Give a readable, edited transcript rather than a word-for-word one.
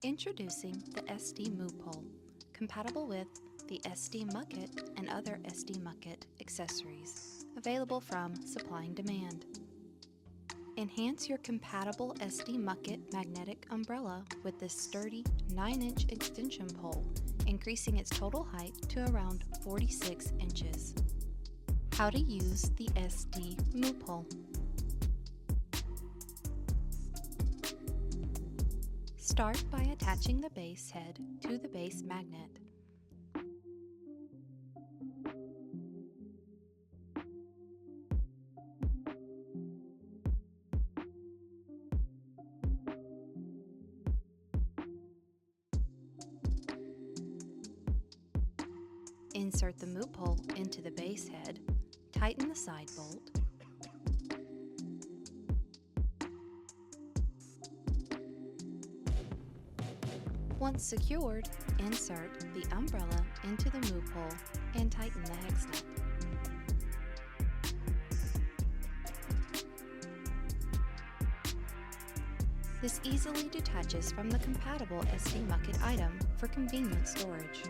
Introducing the SDMUPOLE, compatible with the SDMUKIT and other SDMUKIT accessories, available from Supply and Demand. Enhance your compatible SDMUKIT Magnetic Umbrella with this sturdy 9-inch extension pole, increasing its total height to around 46 inches. How to use the SDMUPOLE. Start by attaching the base head to the base magnet. Insert the MUPOLE into the base head, tighten the side bolt, once secured, insert the umbrella into the MUPOLE and tighten the hex nut. This easily detaches from the compatible SDMUKIT item for convenient storage.